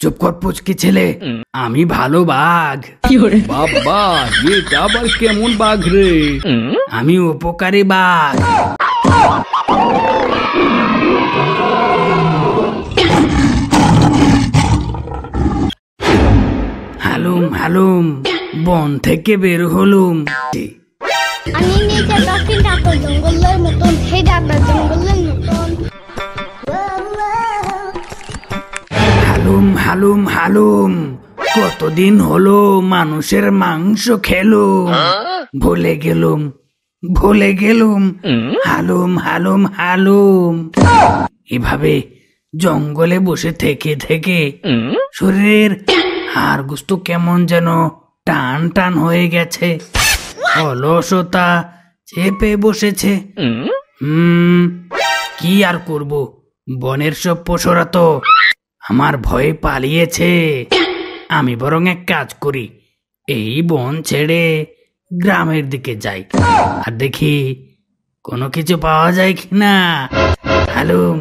চুপ কর পুচকি ছেলে, আমি ভালো বাঘ। বাবা, এটা আবার কেমন বাঘ রে? আমি উপকারী বাঘ। হালুম হালুম বন থেকে বের হলুম। আমি নিজে দক্ষিণ ঢাকা জঙ্গলের মতন, হে ঢাকা জঙ্গলের মতন। হালুম হালুম হালুম, কতদিন হলো মানুষের মাংস খেলুম, ভুলে গেলুম ভুলে গেলুম। হালুম হালুম হালুম। এভাবে জঙ্গলে বসে থেকে থেকে শরীরের হাড় গোস্ত কেমন যেন টান টান হয়ে গেছে, অলসতা চেপে বসেছে। কি আর করব, বনের সব পশুরা তো আমার ভয়ে পালিয়েছে। আমি বরং এক কাজ করি, এই বন ছেড়ে গ্রামের দিকে যাই, আর দেখি কোনো কিছু পাওয়া যায় কিনা। হালুম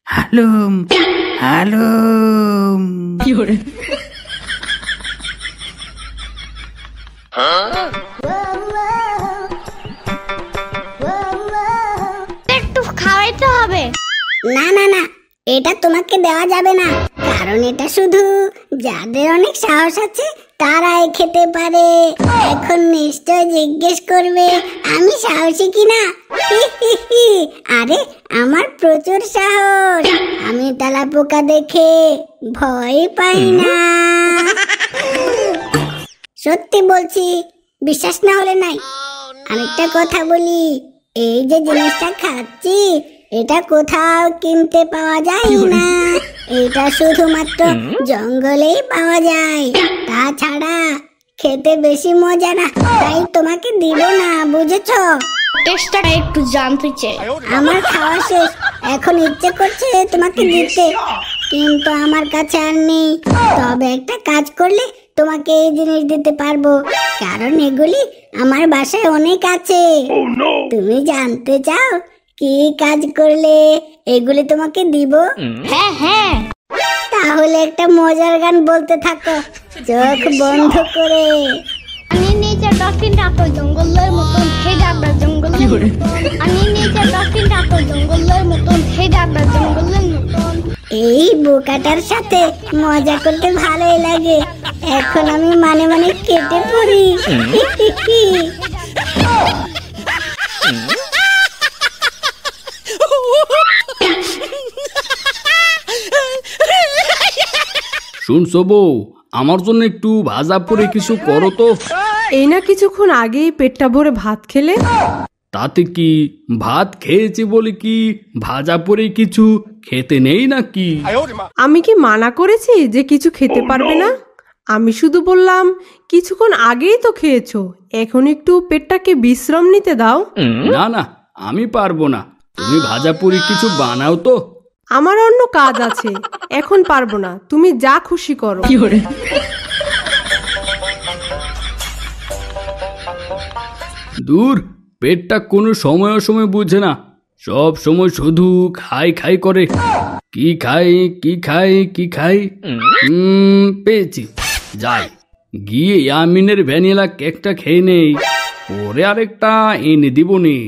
হালুম হালুম। একটু খাওয়াইতে হবে। না না না, এটা তোমাকে দেওয়া যাবে না, কারণ এটা শুধু যাদের অনেক সাহস আছে তারাই খেতে পারে। এখন নিশ্চয় জিজ্ঞেস করবে আমি সাহসী কিনা। আরে আমার প্রচুর সাহস, আমি তেলাপোকা দেখে ভয় পাই না। সত্যি বলছি, বিশ্বাস না হলে নাই। আরেকটা কথা বলি, এই যে জিনিসটা খাচ্ছি এটা কোথাও কিনতে পাওয়া যায় না, এটা শুধুমাত্র জঙ্গলেই পাওয়া যায়। তাছাড়া খেতে বেশি মজা না, তাই তোমাকে দিব না, বুঝেছো? টেস্টটা একটু জানতে চাই। আমার খাওয়া শেষ, এখন ইচ্ছে করছে তোমাকে দিতে, কিন্তু আমার কাছে আর নেই। তবে একটা কাজ করলে তোমাকে এই জিনিস দিতে পারবো, কারণ এগুলি আমার বাসায় অনেক আছে। তুমি জানতে চাও কি কাজ করলে এগুলি তোমাকে দিব? হ্যাঁ হ্যাঁ। তাহলে একটা মজার গান বলতে থাকো, চোখ বন্ধ করে। আমি নিজে দক্ষিণ ঢাকা জঙ্গলের মতন, হে ঢাকা জঙ্গলের মতন। আমি নিজে দক্ষিণ ঢাকা জঙ্গলের মতন, হে ঢাকা জঙ্গলের মতন। এই বোকাটার সাথে মজা করতে ভালোই লাগে, এখন আমি মানে মানে কেটে পড়ি। শুনছো বউ, আমার জন্য একটু ভাজা পরে কিছু করো তো। এই না কিছুক্ষণ আগেই পেটটা ভরে ভাত খেলে। তাতে কি ভাত খেয়েছি বলে কি ভাজা পরে কিছু খেতে নেই নাকি? আমি কি মানা করেছি যে কিছু খেতে পারবে না? আমি শুধু বললাম কিছুক্ষণ আগেই তো খেয়েছো, এখন একটু পেটটাকে বিশ্রাম নিতে দাও। না না, আমি পারবো না, তুমি ভাজা পরে কিছু বানাও তো। আমার অন্য কাজ আছে, এখন পারবো না, তুমি যা খুশি করো। দূর, পেটটা কোনো সময় সময় বুঝে না, সব সময় শুধু খাই খাই করে। কি খাই কি খাই কি খাই, পেয়েছি, যাই গিয়ে ইয়ামিনের ভ্যানিলা কেকটা খেয়ে নেই, পরে আরেকটা এনে দিবনি।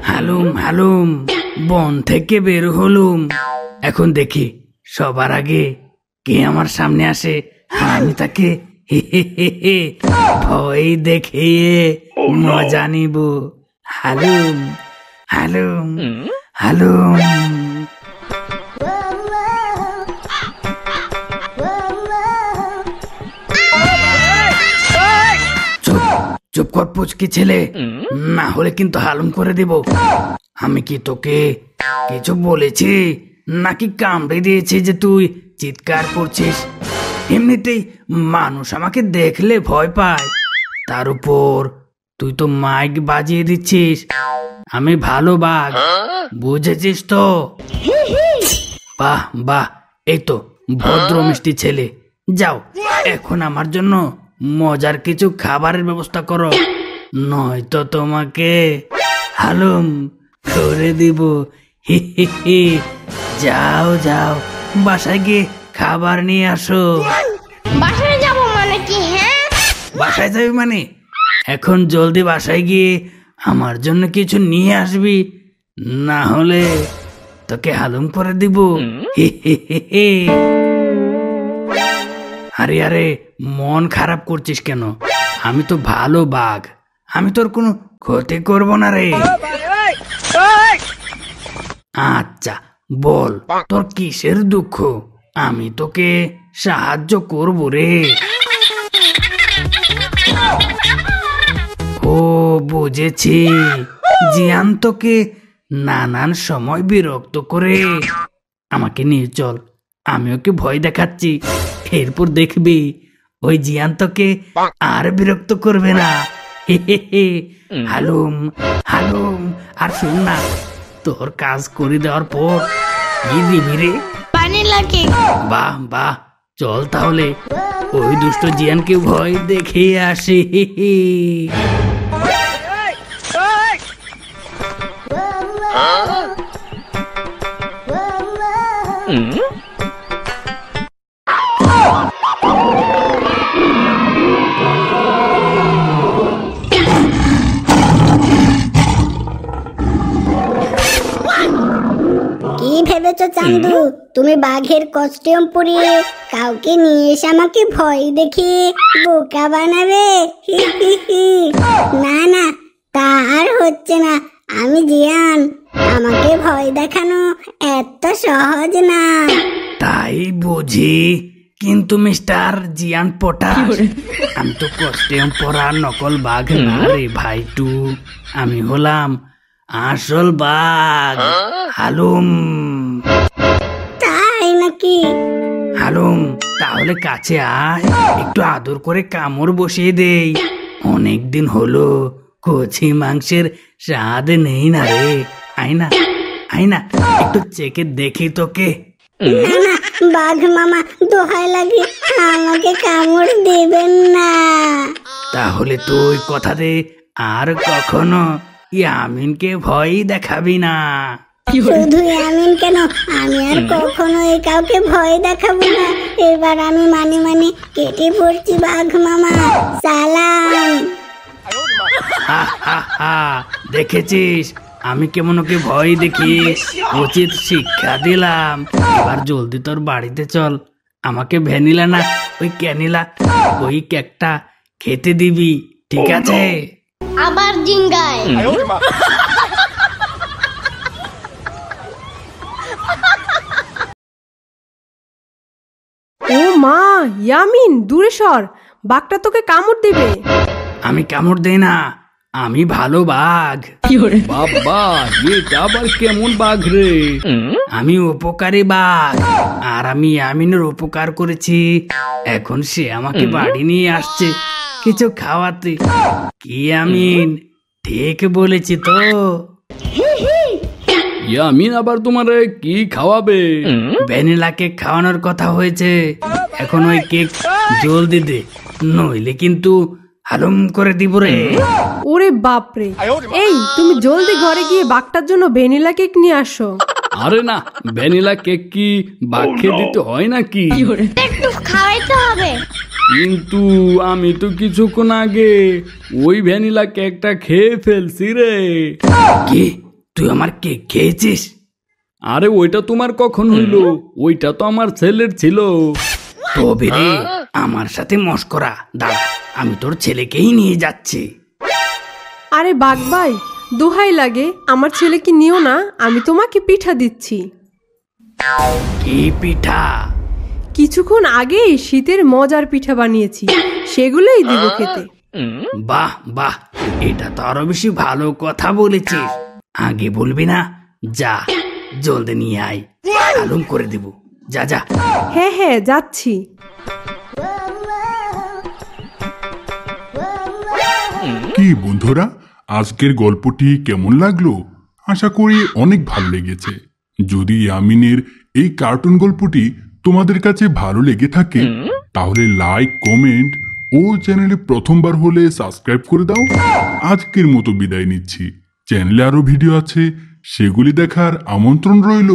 হালুম হালুম বন থেকে বের হলুম। এখন দেখি সবার আগে কে আমার সামনে আসে, আর আমি তাকে ভয় দেখিয়ে মজা নিব। হালুম হালুম হালুম। চুপ কর পুচকি ছেলে, না হলে কিন্তু হালুম করে দিব। আমি কি তোকে কিছু বলেছি নাকি কামড়ে দিয়েছি যে তুই চিৎকার করছিস? এমনিতেই মানুষ আমাকে দেখলে ভয় পায়, তার উপর তুই তো মাইক বাজিয়ে দিচ্ছিস। আমি ভালো বাঘ, বুঝেছিস তো? বাহ বাহ, এই তো ভদ্র মিষ্টি ছেলে, যাও এখন আমার জন্য মজার কিছু খাবারের ব্যবস্থা করো, নয়তো তোমাকে হালুম করে দিব। হি হি হি। যাও যাও, বাসায় গিয়ে খাবার নিয়ে আসো। বাসায় যাব মানে কি? হ্যাঁ, বাসায় যাবি মানে? এখন জলদি বাসায় গিয়ে আমার জন্য কিছু নিয়ে আসবি, না হলে তোকে হালুম করে দিব। হি হি হি হি। আরে আরে, মন খারাপ করছিস কেন? আমি তো ভালো বাঘ, আমি তোর কোনো ক্ষতি করব না রে। আচ্ছা বল, তোর কিসের দুঃখ? আমি তোকে সাহায্য করব রে। ও বুঝেছি, জিয়ান তোকে নানান সময় বিরক্ত করে। আমাকে নিয়ে চল, আমি ওকে ভয় দেখাচ্ছি, এরপর দেখবি ওই জিয়ান তোকে আর বিরক্ত করবে না। হে হে হে। হালুম হালুম। আর শোন না, তোর কাজ করে দেওয়ার পর কি দিবি রে? Vanilla cake. বাহ বাহ, চল তাহলে ওই দুষ্ট জিয়ানকে ভয় দেখিয়ে আসি। হি হি। কি ভেবেছো চান্দু, তুমি বাঘের কস্টিউম পরিয়ে কাউকে নিয়ে এসে আমাকে ভয় দেখিয়ে বোকা বানাবে? হি হি হি। না না, তা আর হচ্ছে না। আমি জিয়ান, আমাকে ভয় দেখানো এত সহজ না। তাই বুঝি, কিন্তু মিস্টার জিয়ান পটাশ, আমি তো কস্টিউম পরা নকল বাঘ না রে ভাইটু, আমি হলাম আসল বাঘ হালুম। তাই নাকি? হালুম, তাহলে কাছে আয়, একটু আদর করে কামড় বসিয়ে দেই। অনেকদিন হলো কচি মাংসের স্বাদ নেই না রে। আয়না আয়না, একটু চেকে দেখি তোকে। না না, বাঘ মামা দোহাই লাগে, আমাকে কামড় দেবেন না। তাহলে তুই কথা দে আর কখনো ইয়ামিনকে ভয় দেখাবি না। শুধু আমিন কেন, আমি আর কখনো এই কাউকে ভয় দেখাবো না। এবার আমি মানে মানে কেটে পড়ছি বাঘ মামা, সালাম। হা হা হা, দেখেছিস আমি কেমন ওকে ভয় দেখিয়ে উচিত শিক্ষা দিলাম। এবার জলদি তোর বাড়িতে চল, আমাকে ভ্যানিলা না ওই ক্যানিলা ওই কেকটা খেতে দিবি, ঠিক আছে? আবার জিঙ্গায়। ও মা, ইয়ামিন দূরে সর, বাঘটা তোকে কামড় দেবে। আমি কামড় দেই না, আমি ভালো বাঘ। বাবা, এটা আবার কেমন বাঘ রে? আমি উপকারী বাঘ, আর আমি ইয়ামিনের উপকার করেছি। এখন সে আমাকে বাড়ি নিয়ে আসছে কিছু খাওয়াতে। কি আমিন, ঠিক বলেছি তো? ইয়ামিন আবার তোমারে কি খাওয়াবে? ভ্যানিলা কেক খাওয়ানোর কথা হয়েছে, এখন ওই কেক জলদি দে, নইলে কিন্তু হালুম করে দিব রে। ওরে বাপরে, এই তুমি জলদি ঘরে গিয়ে বাঘটার জন্য ভ্যানিলা কেক নিয়ে আসো। আরে না, ভ্যানিলা কেক কি বাঘকে দিতে হয় নাকি? একটু খাওয়াইতে হবে। কিন্তু আমি তো কিছুক্ষণ আগে ওই ভ্যানিলা কেকটা খেয়ে ফেলছি রে। কি, তুই আমার কেক খেয়েছিস? আরে ওইটা তোমার কখন হইলো? ওইটা তো আমার ছেলের ছিল। তবে রে, আমার সাথে মস্করা, দাঁড়া আমি তোর ছেলেকেই নিয়ে যাচ্ছি। আরে বাঘ ভাই, দোহাই লাগে, আমার ছেলেকে নিও না, আমি তোমাকে পিঠা দিচ্ছি। কি পিঠা? কিছুক্ষণ আগেই শীতের মজার পিঠা বানিয়েছি, সেগুলোই দিব খেতে। বাহ বাহ, এটা তো আরো বেশি ভালো কথা বলেছিস। আগে বলবি না? যা জলদি নিয়ে আয়, হালুম করে দেব। যা যা। হ্যাঁ হ্যাঁ, যাচ্ছি। কি বন্ধুরা, আজকের গল্পটি কেমন লাগলো? আশা করি অনেক ভালো লেগেছে। যদি ইয়ামিনের এই কার্টুন গল্পটি তোমাদের কাছে ভালো লেগে থাকে তাহলে লাইক কমেন্ট ও চ্যানেলে প্রথমবার হলে সাবস্ক্রাইব করে দাও। আজকের মতো বিদায় নিচ্ছি। চ্যানেলে আরো ভিডিও আছে, সেগুলি দেখার আমন্ত্রণ রইল।